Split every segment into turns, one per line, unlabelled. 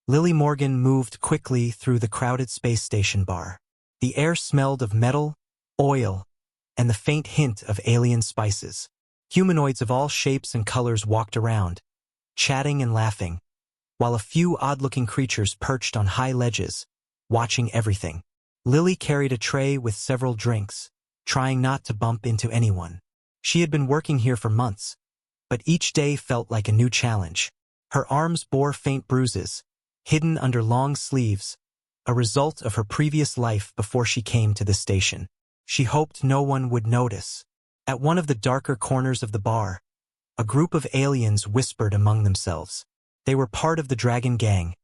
Lily Morgan moved quickly through the crowded space station bar. The air smelled of metal, oil, and the faint hint of alien spices. Humanoids of all shapes and colors walked around, chatting and laughing, while a few odd-looking creatures perched on high ledges, watching everything. Lily carried a tray with several drinks, trying not to bump into anyone. She had been working here for months, but each day felt like a new challenge. Her arms bore faint bruises, hidden under long sleeves, a result of her previous life before she came to the station. She hoped no one would notice. At one of the darker corners of the bar, a group of aliens whispered among themselves. They were part of the Dragon Gang,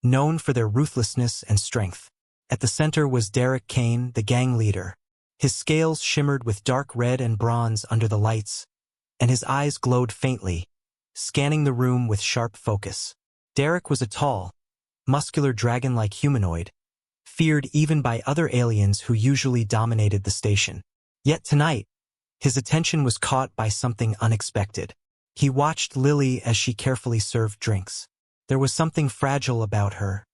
known for their ruthlessness and strength. At the center was Derek Kane, the gang leader. His scales shimmered with dark red and bronze under the lights, and his eyes glowed faintly, scanning the room with sharp focus. Derek was a tall, muscular dragon-like humanoid, feared even by other aliens who usually dominated the station. Yet tonight, his attention was caught by something unexpected. He watched Lily as she carefully served drinks. There was something fragile about her,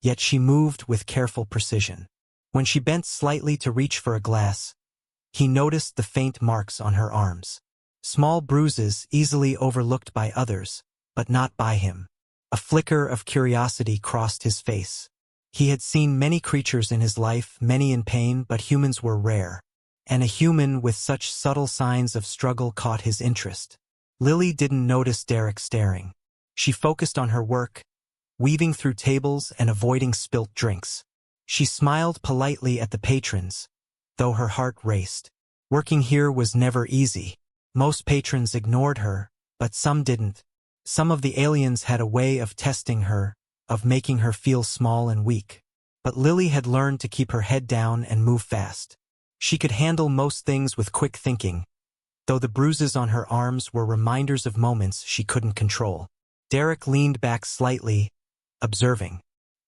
yet she moved with careful precision. When she bent slightly to reach for a glass, he noticed the faint marks on her arms. Small bruises easily overlooked by others, but not by him. A flicker of curiosity crossed his face. He had seen many creatures in his life, many in pain, but humans were rare. And a human with such subtle signs of struggle caught his interest. Lily didn't notice Derek staring. She focused on her work, weaving through tables and avoiding spilt drinks. She smiled politely at the patrons, though her heart raced. Working here was never easy. Most patrons ignored her, but some didn't. Some of the aliens had a way of testing her, of making her feel small and weak. But Lily had learned to keep her head down and move fast. She could handle most things with quick thinking, though the bruises on her arms were reminders of moments she couldn't control. Derek leaned back slightly, observing.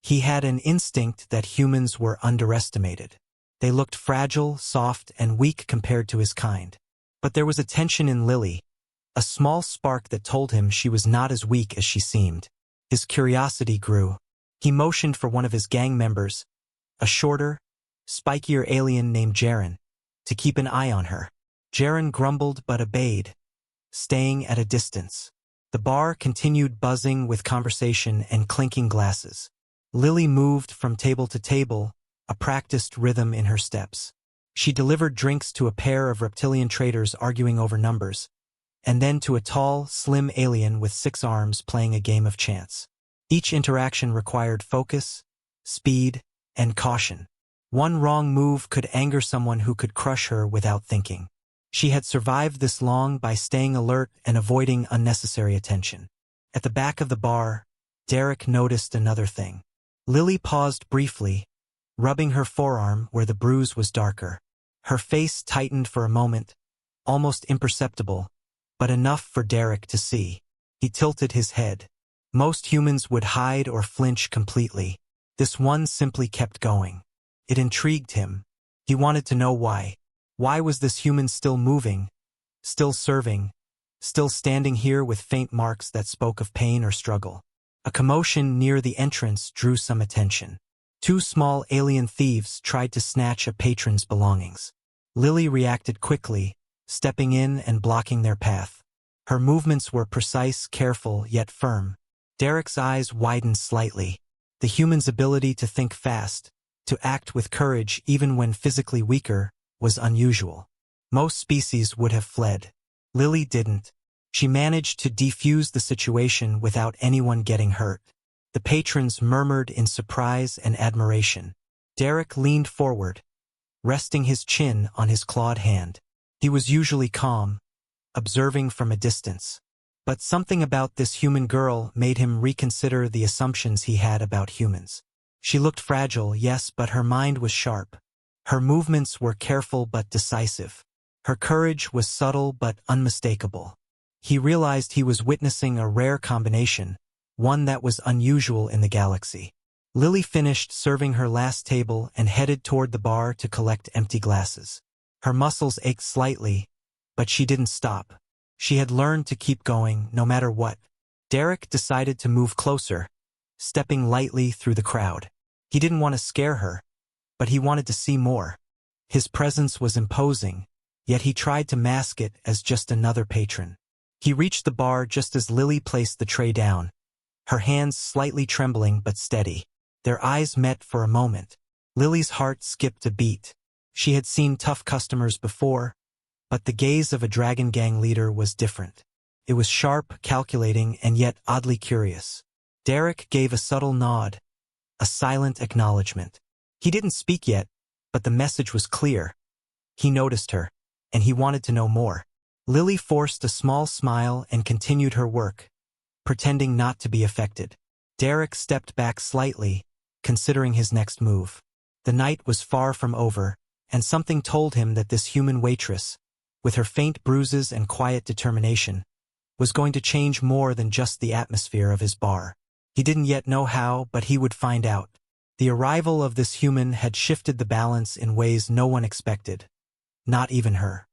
He had an instinct that humans were underestimated. They looked fragile, soft, and weak compared to his kind. But there was a tension in Lily, a small spark that told him she was not as weak as she seemed. His curiosity grew. He motioned for one of his gang members, a shorter, spikier alien named Jaren, to keep an eye on her. Jaren grumbled but obeyed, staying at a distance. The bar continued buzzing with conversation and clinking glasses. Lily moved from table to table, a practiced rhythm in her steps. She delivered drinks to a pair of reptilian traders arguing over numbers, and then to a tall, slim alien with 6 arms playing a game of chance. Each interaction required focus, speed, and caution. One wrong move could anger someone who could crush her without thinking. She had survived this long by staying alert and avoiding unnecessary attention. At the back of the bar, Derek noticed another thing. Lily paused briefly, rubbing her forearm where the bruise was darker. Her face tightened for a moment, almost imperceptible, but enough for Derek to see. He tilted his head. Most humans would hide or flinch completely. This one simply kept going. It intrigued him. He wanted to know why. Why was this human still moving, still serving, still standing here with faint marks that spoke of pain or struggle? A commotion near the entrance drew some attention. 2 small alien thieves tried to snatch a patron's belongings. Lily reacted quickly, stepping in and blocking their path. Her movements were precise, careful, yet firm. Derek's eyes widened slightly. The human's ability to think fast, to act with courage even when physically weaker, was unusual. Most species would have fled. Lily didn't. She managed to defuse the situation without anyone getting hurt. The patrons murmured in surprise and admiration. Derek leaned forward, resting his chin on his clawed hand. He was usually calm, observing from a distance. But something about this human girl made him reconsider the assumptions he had about humans. She looked fragile, yes, but her mind was sharp. Her movements were careful but decisive. Her courage was subtle but unmistakable. He realized he was witnessing a rare combination, one that was unusual in the galaxy. Lily finished serving her last table and headed toward the bar to collect empty glasses. Her muscles ached slightly, but she didn't stop. She had learned to keep going, no matter what. Derek decided to move closer, stepping lightly through the crowd. He didn't want to scare her, but he wanted to see more. His presence was imposing, yet he tried to mask it as just another patron. He reached the bar just as Lily placed the tray down, her hands slightly trembling but steady. Their eyes met for a moment. Lily's heart skipped a beat. She had seen tough customers before, but the gaze of a Dragon Gang leader was different. It was sharp, calculating, and yet oddly curious. Derek gave a subtle nod, a silent acknowledgement. He didn't speak yet, but the message was clear. He noticed her, and he wanted to know more. Lily forced a small smile and continued her work, pretending not to be affected. Derek stepped back slightly, considering his next move. The night was far from over, and something told him that this human waitress, with her faint bruises and quiet determination, was going to change more than just the atmosphere of his bar. He didn't yet know how, but he would find out. The arrival of this human had shifted the balance in ways no one expected, not even her.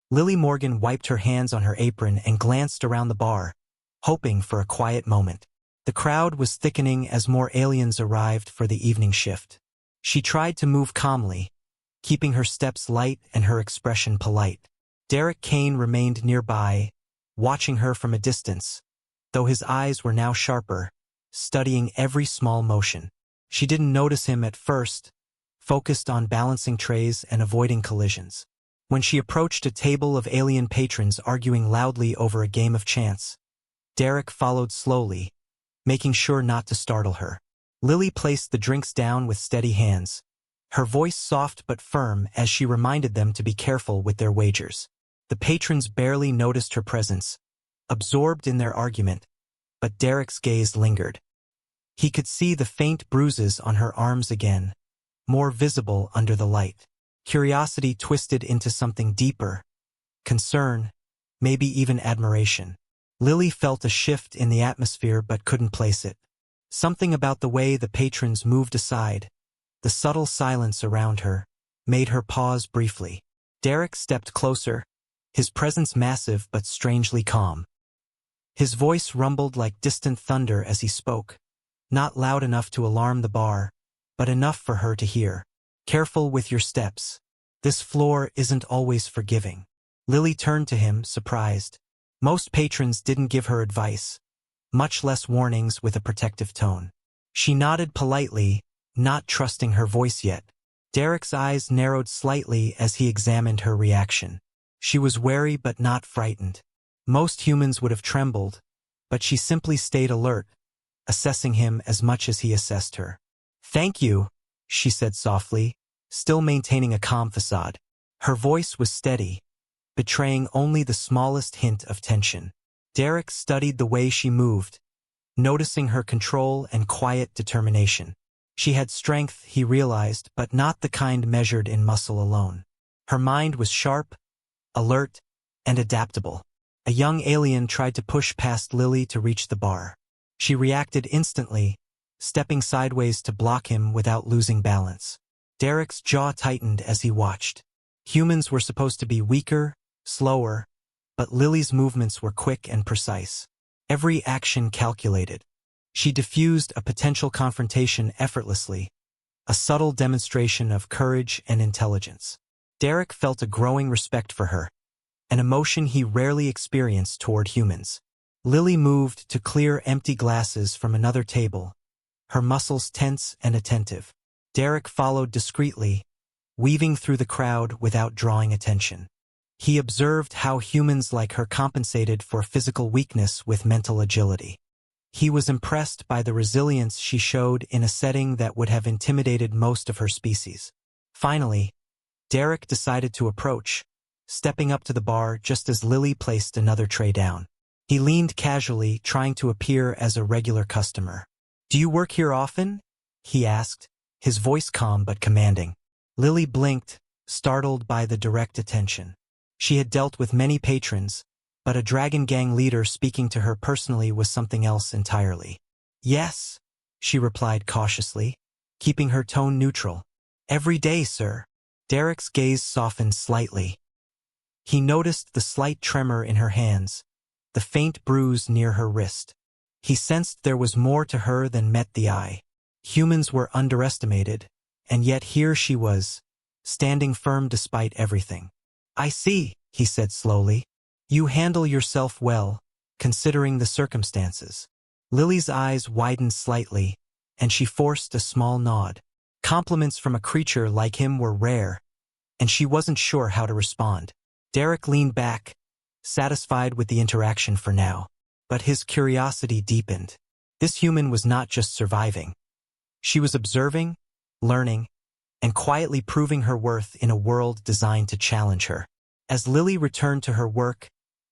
Lily Morgan wiped her hands on her apron and glanced around the bar, hoping for a quiet moment. The crowd was thickening as more aliens arrived for the evening shift. She tried to move calmly, keeping her steps light and her expression polite. Derek Kane remained nearby, watching her from a distance, though his eyes were now sharper, studying every small motion. She didn't notice him at first, focused on balancing trays and avoiding collisions. When she approached a table of alien patrons arguing loudly over a game of chance, Derek followed slowly, making sure not to startle her. Lily placed the drinks down with steady hands, her voice soft but firm as she reminded them to be careful with their wagers. The patrons barely noticed her presence, absorbed in their argument, but Derek's gaze lingered. He could see the faint bruises on her arms again, more visible under the light. Curiosity twisted into something deeper, concern, maybe even admiration. Lily felt a shift in the atmosphere but couldn't place it. Something about the way the patrons moved aside, the subtle silence around her, made her pause briefly. Derek stepped closer, his presence massive but strangely calm. His voice rumbled like distant thunder as he spoke, not loud enough to alarm the bar, but enough for her to hear. Careful with your steps. This floor isn't always forgiving. Lily turned to him, surprised. Most patrons didn't give her advice, much less warnings with a protective tone. She nodded politely, not trusting her voice yet. Derek's eyes narrowed slightly as he examined her reaction. She was wary but not frightened. Most humans would have trembled, but she simply stayed alert, assessing him as much as he assessed her. "Thank you," she said softly, still maintaining a calm facade. Her voice was steady, betraying only the smallest hint of tension. Derek studied the way she moved, noticing her control and quiet determination. She had strength, he realized, but not the kind measured in muscle alone. Her mind was sharp, alert, and adaptable. A young alien tried to push past Lily to reach the bar. She reacted instantly, stepping sideways to block him without losing balance. Derek's jaw tightened as he watched. Humans were supposed to be weaker, slower, but Lily's movements were quick and precise. Every action calculated. She diffused a potential confrontation effortlessly, a subtle demonstration of courage and intelligence. Derek felt a growing respect for her, an emotion he rarely experienced toward humans. Lily moved to clear empty glasses from another table, her muscles tense and attentive. Derek followed discreetly, weaving through the crowd without drawing attention. He observed how humans like her compensated for physical weakness with mental agility. He was impressed by the resilience she showed in a setting that would have intimidated most of her species. Finally, Derek decided to approach, stepping up to the bar just as Lily placed another tray down. He leaned casually, trying to appear as a regular customer. "Do you work here often?" he asked, his voice calm but commanding. Lily blinked, startled by the direct attention. She had dealt with many patrons, but a Dragon Gang leader speaking to her personally was something else entirely. "Yes," she replied cautiously, keeping her tone neutral. "Every day, sir." Derek's gaze softened slightly. He noticed the slight tremor in her hands, the faint bruise near her wrist. He sensed there was more to her than met the eye. Humans were underestimated, and yet here she was, standing firm despite everything. "I see," he said slowly. "You handle yourself well, considering the circumstances." Lily's eyes widened slightly, and she forced a small nod. Compliments from a creature like him were rare, and she wasn't sure how to respond. Derek leaned back, satisfied with the interaction for now. But his curiosity deepened. This human was not just surviving. She was observing, learning, and quietly proving her worth in a world designed to challenge her. As Lily returned to her work,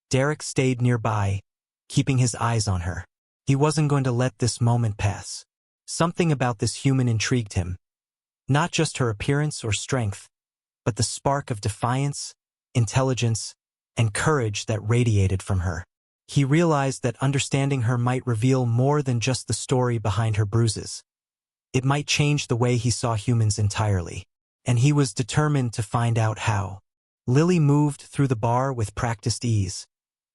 Derek stayed nearby, keeping his eyes on her. He wasn't going to let this moment pass. Something about this human intrigued him. Not just her appearance or strength, but the spark of defiance, intelligence, and courage that radiated from her. He realized that understanding her might reveal more than just the story behind her bruises. It might change the way he saw humans entirely, and he was determined to find out how. Lily moved through the bar with practiced ease,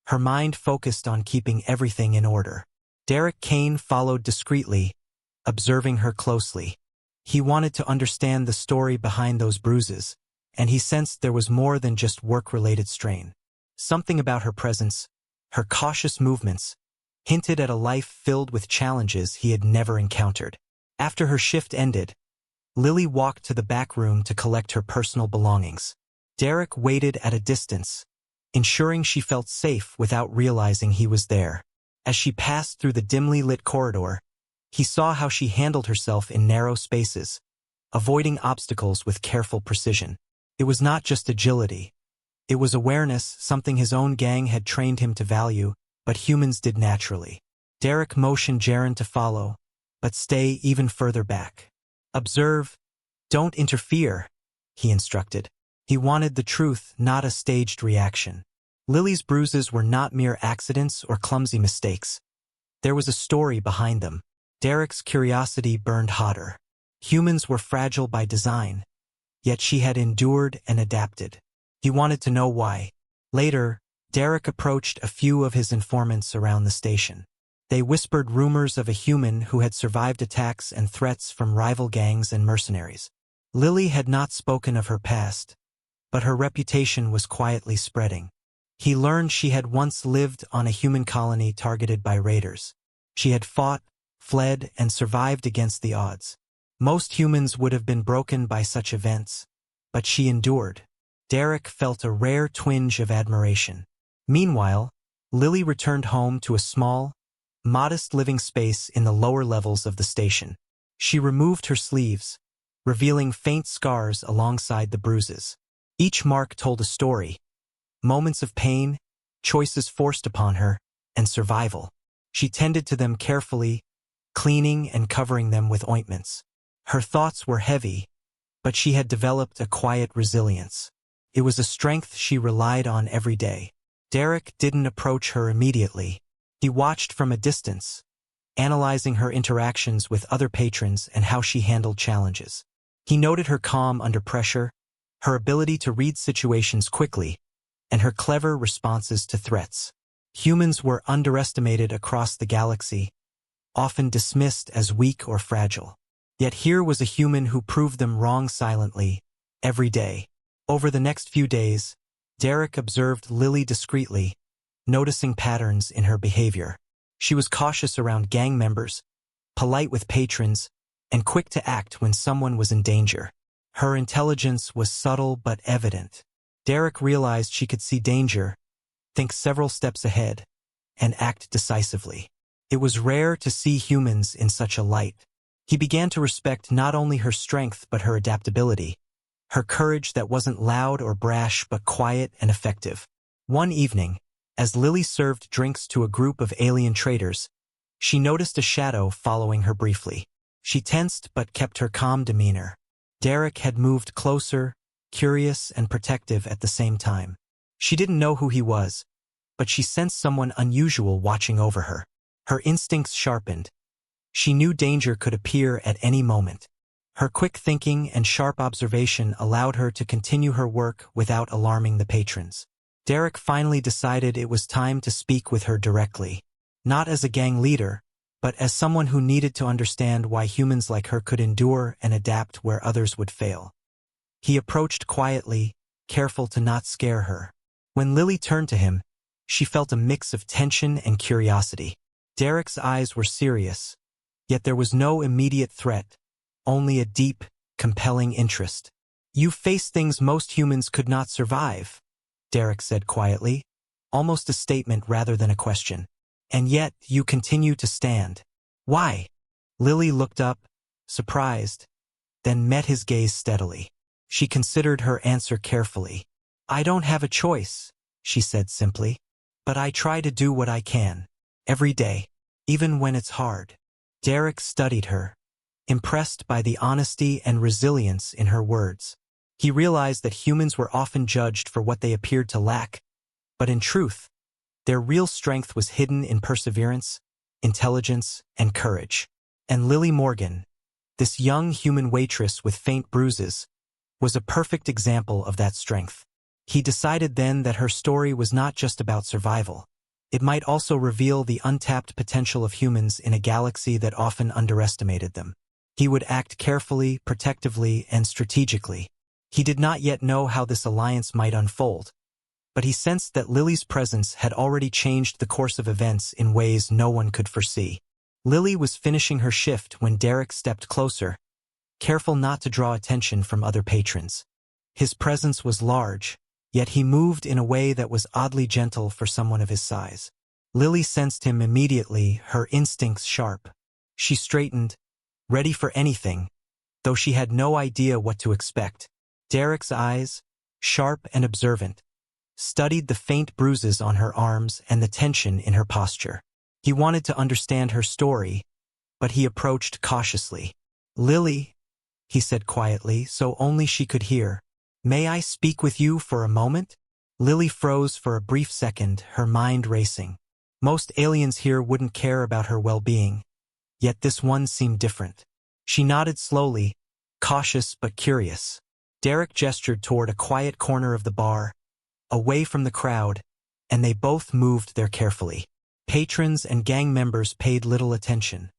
her mind focused on keeping everything in order. Derek Kane followed discreetly, observing her closely. He wanted to understand the story behind those bruises, and he sensed there was more than just work-related strain. Something about her presence, her cautious movements, hinted at a life filled with challenges he had never encountered. After her shift ended, Lily walked to the back room to collect her personal belongings. Derek waited at a distance, ensuring she felt safe without realizing he was there. As she passed through the dimly lit corridor, he saw how she handled herself in narrow spaces, avoiding obstacles with careful precision. It was not just agility. It was awareness, something his own gang had trained him to value, but humans did naturally. Derek motioned Jaren to follow, but stay even further back. "Observe, don't interfere," he instructed. He wanted the truth, not a staged reaction. Lily's bruises were not mere accidents or clumsy mistakes. There was a story behind them. Derek's curiosity burned hotter. Humans were fragile by design, yet she had endured and adapted. He wanted to know why. Later, Derek approached a few of his informants around the station. They whispered rumors of a human who had survived attacks and threats from rival gangs and mercenaries. Lily had not spoken of her past, but her reputation was quietly spreading. He learned she had once lived on a human colony targeted by raiders. She had fought, fled, and survived against the odds. Most humans would have been broken by such events, but she endured. Derek felt a rare twinge of admiration. Meanwhile, Lily returned home to a small, modest living space in the lower levels of the station. She removed her sleeves, revealing faint scars alongside the bruises. Each mark told a story: moments of pain, choices forced upon her, and survival. She tended to them carefully, cleaning and covering them with ointments. Her thoughts were heavy, but she had developed a quiet resilience. It was a strength she relied on every day. Derek didn't approach her immediately. He watched from a distance, analyzing her interactions with other patrons and how she handled challenges. He noted her calm under pressure, her ability to read situations quickly, and her clever responses to threats. Humans were underestimated across the galaxy, often dismissed as weak or fragile. Yet here was a human who proved them wrong silently, every day. Over the next few days, Derek observed Lily discreetly, noticing patterns in her behavior. She was cautious around gang members, polite with patrons, and quick to act when someone was in danger. Her intelligence was subtle but evident. Derek realized she could see danger, think several steps ahead, and act decisively. It was rare to see humans in such a light. He began to respect not only her strength but her adaptability, her courage that wasn't loud or brash but quiet and effective. One evening, as Lily served drinks to a group of alien traders, she noticed a shadow following her briefly. She tensed but kept her calm demeanor. Derek had moved closer, curious and protective at the same time. She didn't know who he was, but she sensed someone unusual watching over her. Her instincts sharpened. She knew danger could appear at any moment. Her quick thinking and sharp observation allowed her to continue her work without alarming the patrons. Derek finally decided it was time to speak with her directly. Not as a gang leader, but as someone who needed to understand why humans like her could endure and adapt where others would fail. He approached quietly, careful to not scare her. When Lily turned to him, she felt a mix of tension and curiosity. Derek's eyes were serious, yet there was no immediate threat, only a deep, compelling interest. "You face things most humans could not survive," Derek said quietly, almost a statement rather than a question. "And yet, you continue to stand. Why?" Lily looked up, surprised, then met his gaze steadily. She considered her answer carefully. "I don't have a choice," she said simply. "But I try to do what I can. Every day. Even when it's hard." Derek studied her, impressed by the honesty and resilience in her words. He realized that humans were often judged for what they appeared to lack, but in truth, their real strength was hidden in perseverance, intelligence, and courage. And Lily Morgan, this young human waitress with faint bruises, was a perfect example of that strength. He decided then that her story was not just about survival. It might also reveal the untapped potential of humans in a galaxy that often underestimated them. He would act carefully, protectively, and strategically. He did not yet know how this alliance might unfold, but he sensed that Lily's presence had already changed the course of events in ways no one could foresee. Lily was finishing her shift when Derek stepped closer, careful not to draw attention from other patrons. His presence was large, yet he moved in a way that was oddly gentle for someone of his size. Lily sensed him immediately, her instincts sharp. She straightened, ready for anything, though she had no idea what to expect. Derek's eyes, sharp and observant, studied the faint bruises on her arms and the tension in her posture. He wanted to understand her story, but he approached cautiously. "Lily," he said quietly, so only she could hear, "may I speak with you for a moment?" Lily froze for a brief second, her mind racing. Most aliens here wouldn't care about her well-being, yet this one seemed different. She nodded slowly, cautious but curious. Derek gestured toward a quiet corner of the bar, away from the crowd, and they both moved there carefully. Patrons and gang members paid little attention.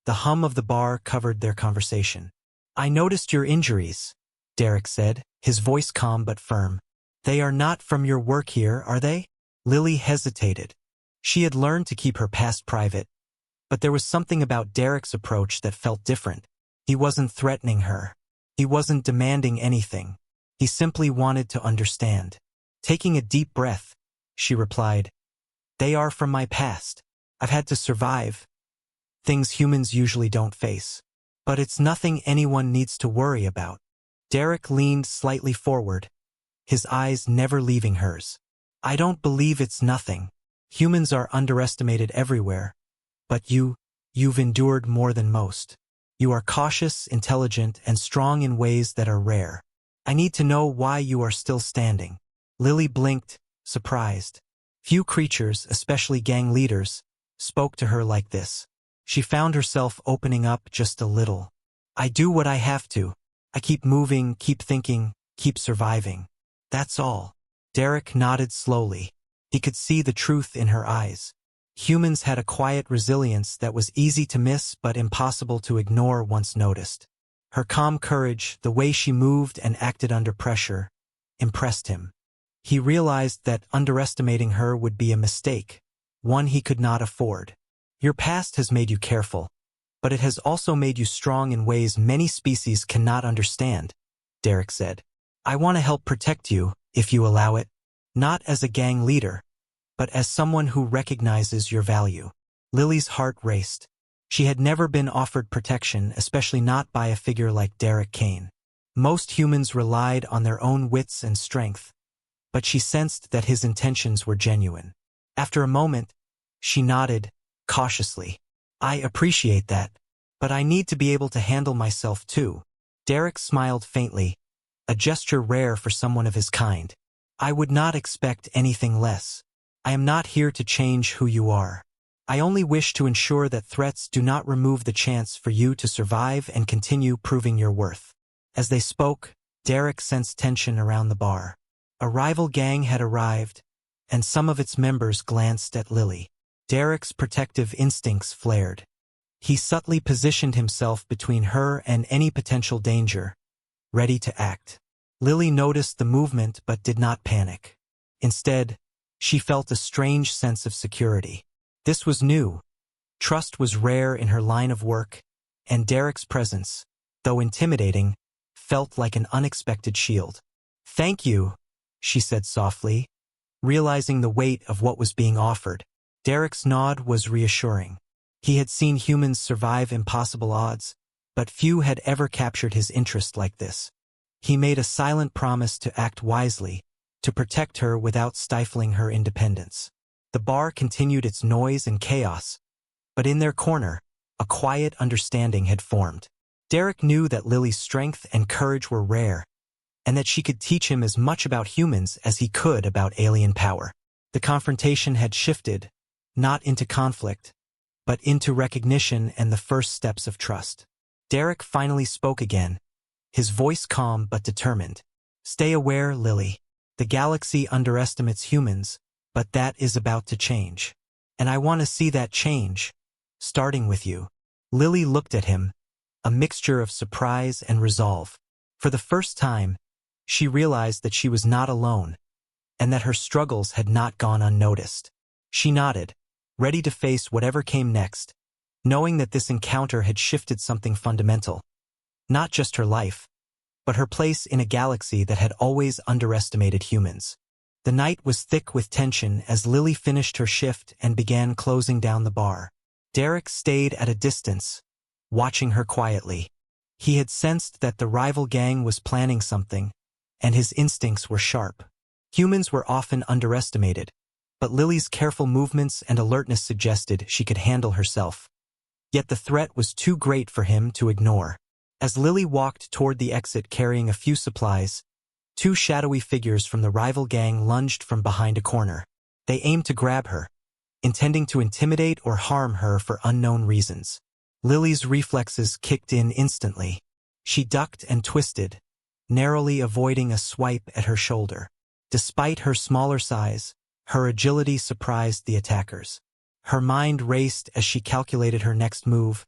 The hum of the bar covered their conversation. "I noticed your injuries," Derek said, his voice calm but firm. "They are not from your work here, are they?" Lily hesitated. She had learned to keep her past private, but there was something about Derek's approach that felt different. He wasn't threatening her. He wasn't demanding anything. He simply wanted to understand. Taking a deep breath, she replied, "They are from my past. I've had to survive. Things humans usually don't face. But it's nothing anyone needs to worry about." Derek leaned slightly forward, his eyes never leaving hers. "I don't believe it's nothing. Humans are underestimated everywhere. But you've endured more than most. You are cautious, intelligent, and strong in ways that are rare. I need to know why you are still standing." Lily blinked, surprised. Few creatures, especially gang leaders, spoke to her like this. She found herself opening up just a little. "I do what I have to. I keep moving, keep thinking, keep surviving. That's all." Derek nodded slowly. He could see the truth in her eyes. Humans had a quiet resilience that was easy to miss but impossible to ignore once noticed. Her calm courage, the way she moved and acted under pressure, impressed him. He realized that underestimating her would be a mistake, one he could not afford. "Your past has made you careful, but it has also made you strong in ways many species cannot understand," Derek said. "I want to help protect you, if you allow it, not as a gang leader, but as someone who recognizes your value." Lily's heart raced. She had never been offered protection, especially not by a figure like Derek Kane. Most humans relied on their own wits and strength, but she sensed that his intentions were genuine. After a moment, she nodded, cautiously. "I appreciate that, but I need to be able to handle myself too." Derek smiled faintly, a gesture rare for someone of his kind. "I would not expect anything less. I am not here to change who you are. I only wish to ensure that threats do not remove the chance for you to survive and continue proving your worth." As they spoke, Derek sensed tension around the bar. A rival gang had arrived, and some of its members glanced at Lily. Derek's protective instincts flared. He subtly positioned himself between her and any potential danger, ready to act. Lily noticed the movement but did not panic. Instead, she felt a strange sense of security. This was new. Trust was rare in her line of work, and Derek's presence, though intimidating, felt like an unexpected shield. "Thank you," she said softly, realizing the weight of what was being offered. Derek's nod was reassuring. He had seen humans survive impossible odds, but few had ever captured his interest like this. He made a silent promise to act wisely, to protect her without stifling her independence. The bar continued its noise and chaos, but in their corner, a quiet understanding had formed. Derek knew that Lily's strength and courage were rare, and that she could teach him as much about humans as he could about alien power. The confrontation had shifted, not into conflict, but into recognition and the first steps of trust. Derek finally spoke again, his voice calm but determined. "Stay aware, Lily. The galaxy underestimates humans, but that is about to change. And I want to see that change, starting with you." Lily looked at him, a mixture of surprise and resolve. For the first time, she realized that she was not alone, and that her struggles had not gone unnoticed. She nodded, ready to face whatever came next, knowing that this encounter had shifted something fundamental. Not just her life, but her place in a galaxy that had always underestimated humans. The night was thick with tension as Lily finished her shift and began closing down the bar. Derek stayed at a distance, watching her quietly. He had sensed that the rival gang was planning something, and his instincts were sharp. Humans were often underestimated, but Lily's careful movements and alertness suggested she could handle herself. Yet the threat was too great for him to ignore. As Lily walked toward the exit carrying a few supplies, two shadowy figures from the rival gang lunged from behind a corner. They aimed to grab her, intending to intimidate or harm her for unknown reasons. Lily's reflexes kicked in instantly. She ducked and twisted, narrowly avoiding a swipe at her shoulder. Despite her smaller size, her agility surprised the attackers. Her mind raced as she calculated her next move,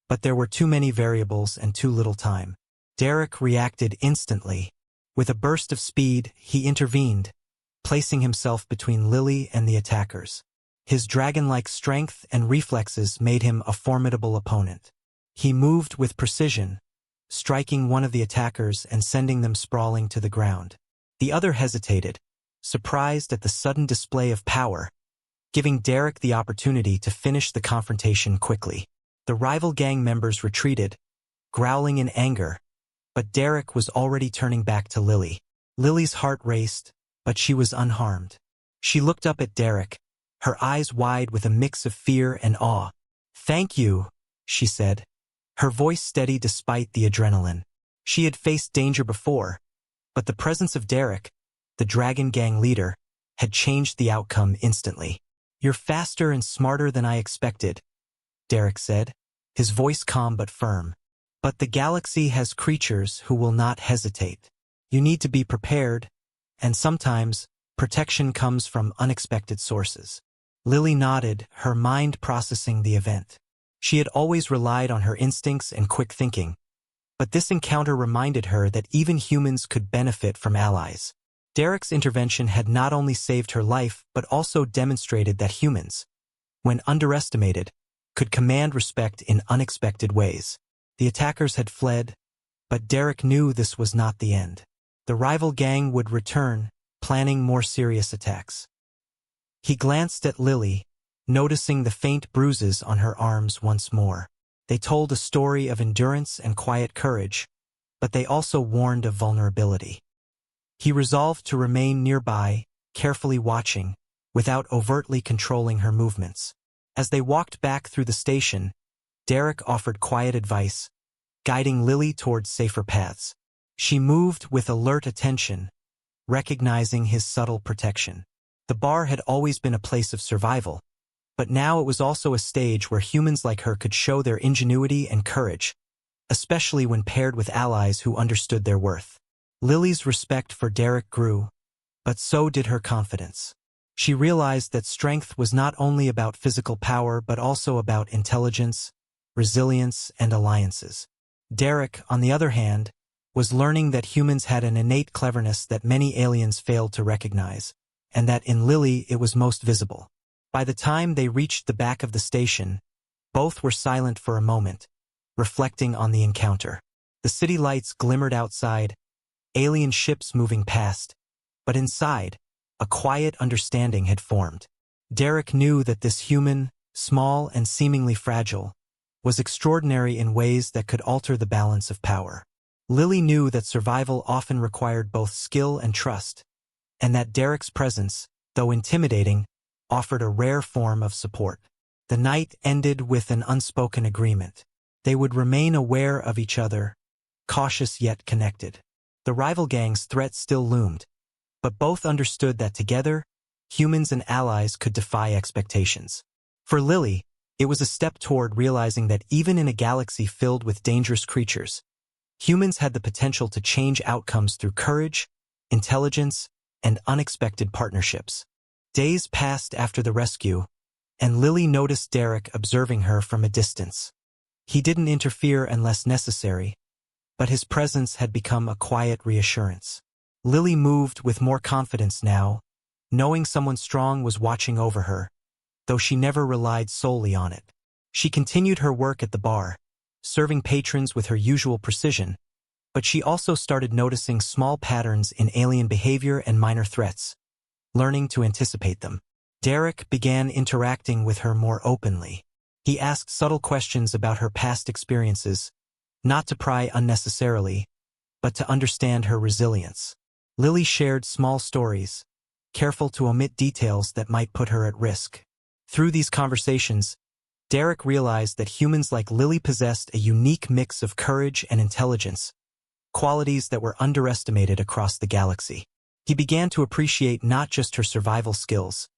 but there were too many variables and too little time. Derek reacted instantly. With a burst of speed, he intervened, placing himself between Lily and the attackers. His dragon-like strength and reflexes made him a formidable opponent. He moved with precision, striking one of the attackers and sending them sprawling to the ground. The other hesitated, surprised at the sudden display of power, giving Derek the opportunity to finish the confrontation quickly. The rival gang members retreated, growling in anger, but Derek was already turning back to Lily. Lily's heart raced, but she was unharmed. She looked up at Derek, her eyes wide with a mix of fear and awe. "Thank you," she said, her voice steady despite the adrenaline. She had faced danger before, but the presence of Derek, the Dragon Gang leader, had changed the outcome instantly. "You're faster and smarter than I expected," Derek said, his voice calm but firm. "But the galaxy has creatures who will not hesitate. You need to be prepared, and sometimes protection comes from unexpected sources." Lily nodded, her mind processing the event. She had always relied on her instincts and quick thinking, but this encounter reminded her that even humans could benefit from allies. Derek's intervention had not only saved her life but also demonstrated that humans, when underestimated, could command respect in unexpected ways. The attackers had fled, but Derek knew this was not the end. The rival gang would return, planning more serious attacks. He glanced at Lily, noticing the faint bruises on her arms once more. They told a story of endurance and quiet courage, but they also warned of vulnerability. He resolved to remain nearby, carefully watching, without overtly controlling her movements. As they walked back through the station, Derek offered quiet advice, guiding Lily towards safer paths. She moved with alert attention, recognizing his subtle protection. The bar had always been a place of survival, but now it was also a stage where humans like her could show their ingenuity and courage, especially when paired with allies who understood their worth. Lily's respect for Derek grew, but so did her confidence. She realized that strength was not only about physical power but also about intelligence, resilience, and alliances. Derek, on the other hand, was learning that humans had an innate cleverness that many aliens failed to recognize, and that in Lily it was most visible. By the time they reached the back of the station, both were silent for a moment, reflecting on the encounter. The city lights glimmered outside, alien ships moving past, but inside, a quiet understanding had formed. Derek knew that this human, small and seemingly fragile, was extraordinary in ways that could alter the balance of power. Lily knew that survival often required both skill and trust, and that Derek's presence, though intimidating, offered a rare form of support. The night ended with an unspoken agreement. They would remain aware of each other, cautious yet connected. The rival gang's threat still loomed, but both understood that together, humans and allies could defy expectations. For Lily, it was a step toward realizing that even in a galaxy filled with dangerous creatures, humans had the potential to change outcomes through courage, intelligence, and unexpected partnerships. Days passed after the rescue, and Lily noticed Derek observing her from a distance. He didn't interfere unless necessary, but his presence had become a quiet reassurance. Lily moved with more confidence now, knowing someone strong was watching over her, though she never relied solely on it. She continued her work at the bar, serving patrons with her usual precision, but she also started noticing small patterns in alien behavior and minor threats, learning to anticipate them. Derek began interacting with her more openly. He asked subtle questions about her past experiences, not to pry unnecessarily, but to understand her resilience. Lily shared small stories, careful to omit details that might put her at risk. Through these conversations, Derek realized that humans like Lily possessed a unique mix of courage and intelligence, qualities that were underestimated across the galaxy. He began to appreciate not just her survival skills,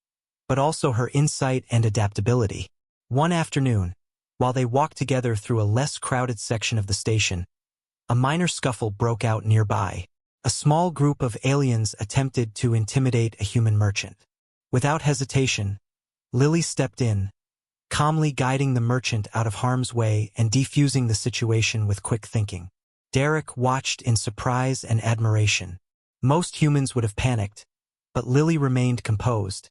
but also her insight and adaptability. One afternoon, while they walked together through a less crowded section of the station, a minor scuffle broke out nearby. A small group of aliens attempted to intimidate a human merchant. Without hesitation, Lily stepped in, calmly guiding the merchant out of harm's way and defusing the situation with quick thinking. Derek watched in surprise and admiration. Most humans would have panicked, but Lily remained composed,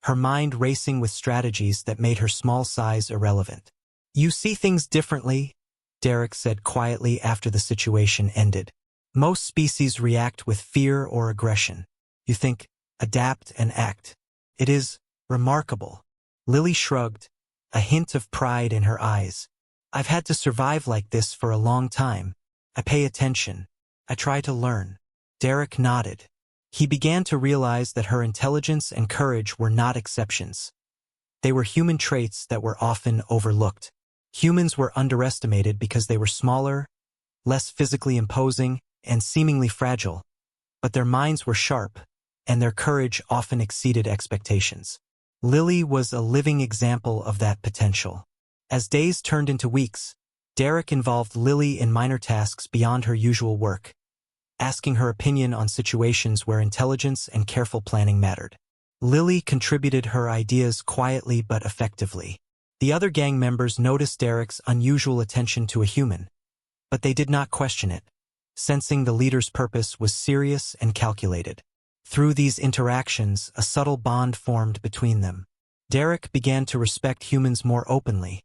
her mind racing with strategies that made her small size irrelevant. "You see things differently," Derek said quietly after the situation ended. "Most species react with fear or aggression. You think, adapt, and act. It is remarkable." Lily shrugged, a hint of pride in her eyes. "I've had to survive like this for a long time. I pay attention. I try to learn." Derek nodded. He began to realize that her intelligence and courage were not exceptions. They were human traits that were often overlooked. Humans were underestimated because they were smaller, less physically imposing, and seemingly fragile, but their minds were sharp, and their courage often exceeded expectations. Lily was a living example of that potential. As days turned into weeks, Derek involved Lily in minor tasks beyond her usual work, asking her opinion on situations where intelligence and careful planning mattered. Lily contributed her ideas quietly but effectively. The other gang members noticed Derek's unusual attention to a human, but they did not question it, sensing the leader's purpose was serious and calculated. Through these interactions, a subtle bond formed between them. Derek began to respect humans more openly,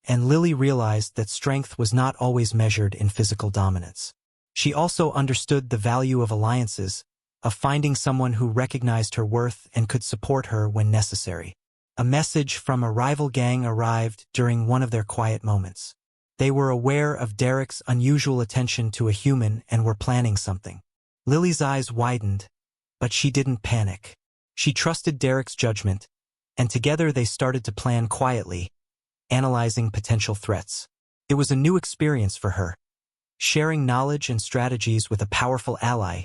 and Lily realized that strength was not always measured in physical dominance. She also understood the value of alliances, of finding someone who recognized her worth and could support her when necessary. A message from a rival gang arrived during one of their quiet moments. They were aware of Derek's unusual attention to a human and were planning something. Lily's eyes widened, but she didn't panic. She trusted Derek's judgment, and together they started to plan quietly, analyzing potential threats. It was a new experience for her, sharing knowledge and strategies with a powerful ally,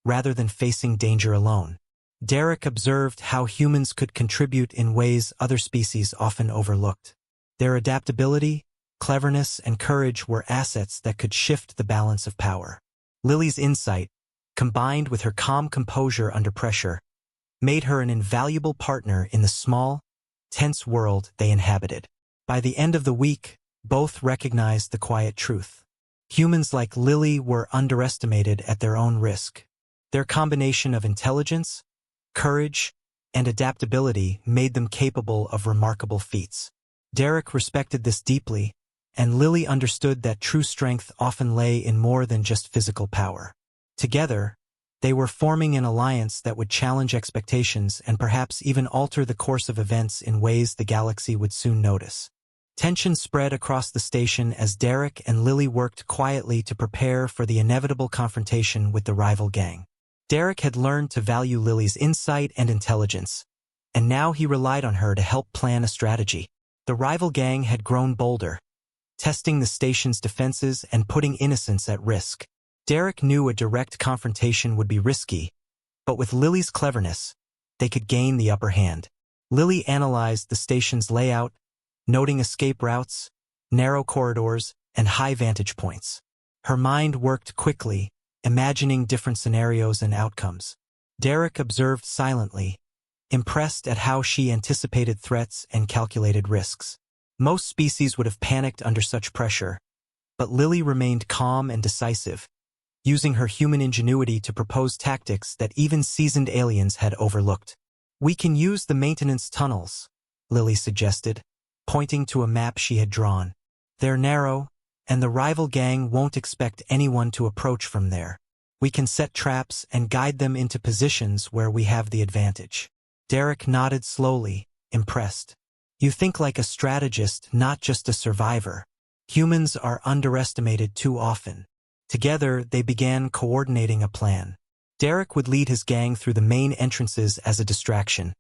rather than facing danger alone. Derek observed how humans could contribute in ways other species often overlooked. Their adaptability, cleverness, and courage were assets that could shift the balance of power. Lily's insight, combined with her calm composure under pressure, made her an invaluable partner in the small, tense world they inhabited. By the end of the week, Both recognized the quiet truth. Humans like Lily were underestimated at their own risk. Their combination of intelligence, courage, and adaptability made them capable of remarkable feats. Derek respected this deeply, and Lily understood that true strength often lay in more than just physical power. Together, they were forming an alliance that would challenge expectations and perhaps even alter the course of events in ways the galaxy would soon notice. Tension spread across the station as Derek and Lily worked quietly to prepare for the inevitable confrontation with the rival gang. Derek had learned to value Lily's insight and intelligence, and now he relied on her to help plan a strategy. The rival gang had grown bolder, testing the station's defenses and putting innocents at risk. Derek knew a direct confrontation would be risky, but with Lily's cleverness, they could gain the upper hand. Lily analyzed the station's layout, noting escape routes, narrow corridors, and high vantage points. Her mind worked quickly, imagining different scenarios and outcomes. Derek observed silently, impressed at how she anticipated threats and calculated risks. Most species would have panicked under such pressure, but Lily remained calm and decisive, using her human ingenuity to propose tactics that even seasoned aliens had overlooked. "We can use the maintenance tunnels," Lily suggested, pointing to a map she had drawn. "They're narrow, and the rival gang won't expect anyone to approach from there. We can set traps and guide them into positions where we have the advantage." Derek nodded slowly, impressed. "You think like a strategist, not just a survivor. Humans are underestimated too often." Together, they began coordinating a plan. Derek would lead his gang through the main entrances as a distraction,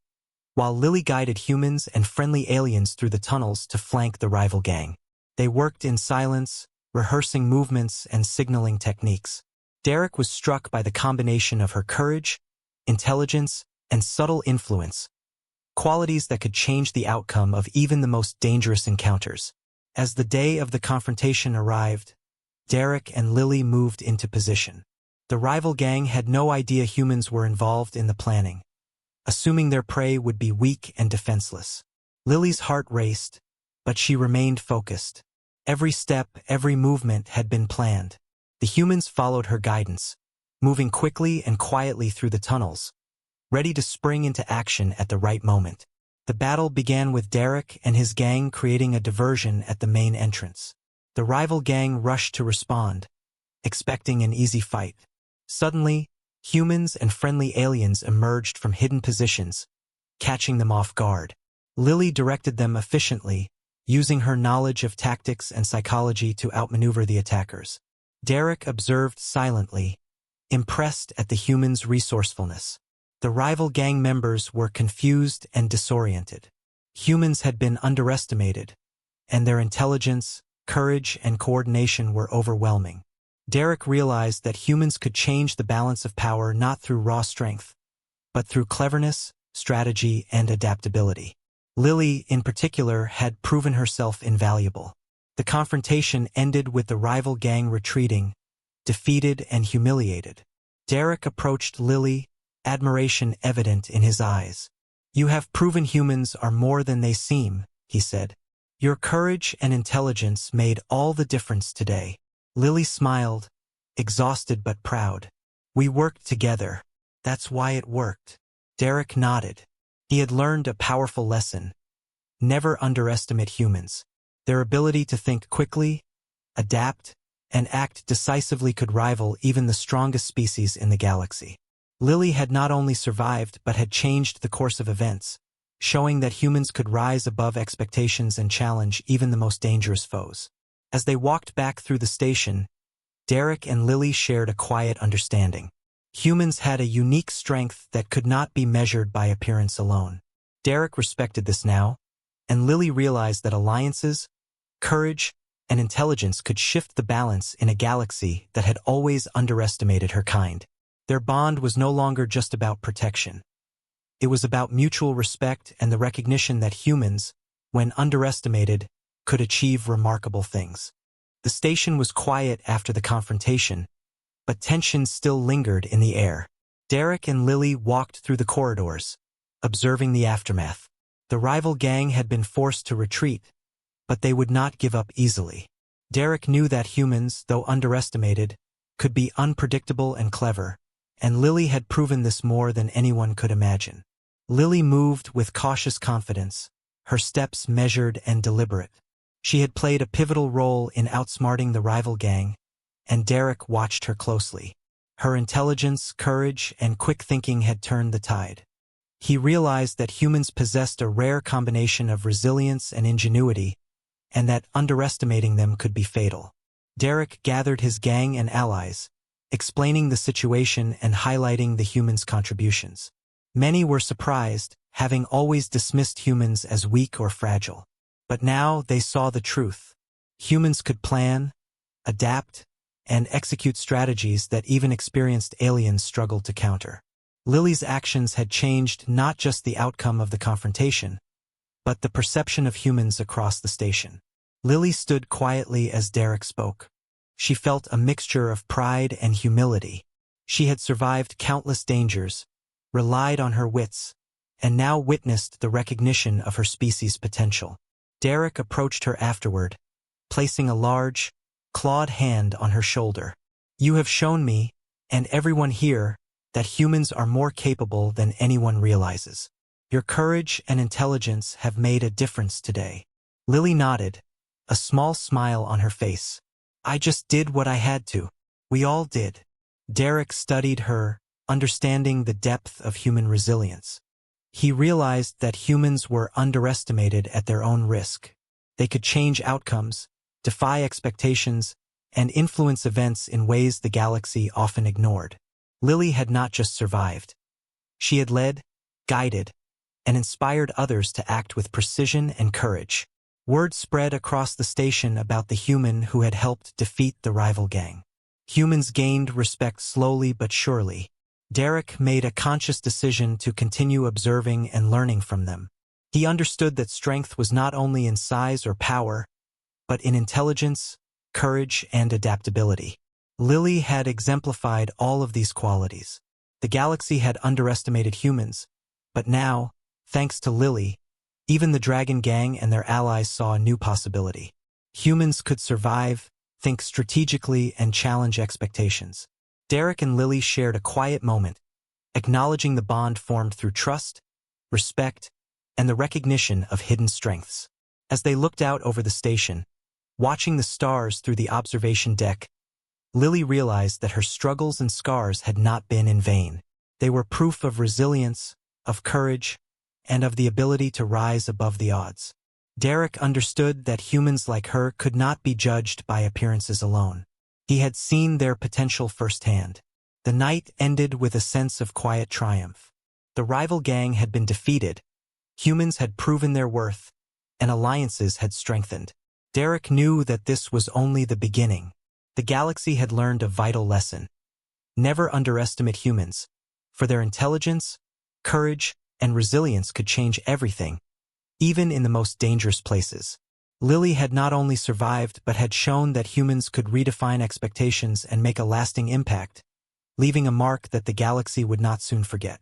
while Lily guided humans and friendly aliens through the tunnels to flank the rival gang. They worked in silence, rehearsing movements and signaling techniques. Derek was struck by the combination of her courage, intelligence, and subtle influence, qualities that could change the outcome of even the most dangerous encounters. As the day of the confrontation arrived, Derek and Lily moved into position. The rival gang had no idea humans were involved in the planning, assuming their prey would be weak and defenseless. Lily's heart raced, but she remained focused. Every step, every movement had been planned. The humans followed her guidance, moving quickly and quietly through the tunnels, ready to spring into action at the right moment. The battle began with Derek and his gang creating a diversion at the main entrance. The rival gang rushed to respond, expecting an easy fight. Suddenly, humans and friendly aliens emerged from hidden positions, catching them off guard. Lily directed them efficiently, using her knowledge of tactics and psychology to outmaneuver the attackers. Derek observed silently, impressed at the humans' resourcefulness. The rival gang members were confused and disoriented. Humans had been underestimated, and their intelligence, courage, and coordination were overwhelming. Derek realized that humans could change the balance of power not through raw strength, but through cleverness, strategy, and adaptability. Lily, in particular, had proven herself invaluable. The confrontation ended with the rival gang retreating, defeated and humiliated. Derek approached Lily, admiration evident in his eyes. "You have proven humans are more than they seem," he said. "Your courage and intelligence made all the difference today." Lily smiled, exhausted but proud. "We worked together. That's why it worked." Derek nodded. He had learned a powerful lesson. Never underestimate humans. Their ability to think quickly, adapt, and act decisively could rival even the strongest species in the galaxy. Lily had not only survived but had changed the course of events, showing that humans could rise above expectations and challenge even the most dangerous foes. As they walked back through the station, Derek and Lily shared a quiet understanding. Humans had a unique strength that could not be measured by appearance alone. Derek respected this now, and Lily realized that alliances, courage, and intelligence could shift the balance in a galaxy that had always underestimated her kind. Their bond was no longer just about protection. It was about mutual respect and the recognition that humans, when underestimated, could achieve remarkable things. The station was quiet after the confrontation, but tension still lingered in the air. Derek and Lily walked through the corridors, observing the aftermath. The rival gang had been forced to retreat, but they would not give up easily. Derek knew that humans, though underestimated, could be unpredictable and clever, and Lily had proven this more than anyone could imagine. Lily moved with cautious confidence, her steps measured and deliberate. She had played a pivotal role in outsmarting the rival gang, and Derek watched her closely. Her intelligence, courage, and quick thinking had turned the tide. He realized that humans possessed a rare combination of resilience and ingenuity, and that underestimating them could be fatal. Derek gathered his gang and allies, explaining the situation and highlighting the humans' contributions. Many were surprised, having always dismissed humans as weak or fragile. But now they saw the truth. Humans could plan, adapt, and execute strategies that even experienced aliens struggled to counter. Lily's actions had changed not just the outcome of the confrontation, but the perception of humans across the station. Lily stood quietly as Derek spoke. She felt a mixture of pride and humility. She had survived countless dangers, relied on her wits, and now witnessed the recognition of her species' potential. Derek approached her afterward, placing a large, clawed hand on her shoulder. "You have shown me, and everyone here, that humans are more capable than anyone realizes. Your courage and intelligence have made a difference today." Lily nodded, a small smile on her face. "I just did what I had to. We all did." Derek studied her, understanding the depth of human resilience. He realized that humans were underestimated at their own risk. They could change outcomes, defy expectations, and influence events in ways the galaxy often ignored. Lily had not just survived. She had led, guided, and inspired others to act with precision and courage. Word spread across the station about the human who had helped defeat the rival gang. Humans gained respect slowly but surely. Derek made a conscious decision to continue observing and learning from them. He understood that strength was not only in size or power, but in intelligence, courage, and adaptability. Lily had exemplified all of these qualities. The galaxy had underestimated humans, but now, thanks to Lily, even the Dragon Gang and their allies saw a new possibility. Humans could survive, think strategically, and challenge expectations. Derek and Lily shared a quiet moment, acknowledging the bond formed through trust, respect, and the recognition of hidden strengths. As they looked out over the station, watching the stars through the observation deck, Lily realized that her struggles and scars had not been in vain. They were proof of resilience, of courage, and of the ability to rise above the odds. Derek understood that humans like her could not be judged by appearances alone. He had seen their potential firsthand. The night ended with a sense of quiet triumph. The rival gang had been defeated, humans had proven their worth, and alliances had strengthened. Derek knew that this was only the beginning. The galaxy had learned a vital lesson. Never underestimate humans, for their intelligence, courage, and resilience could change everything, even in the most dangerous places. Lily had not only survived but had shown that humans could redefine expectations and make a lasting impact, leaving a mark that the galaxy would not soon forget.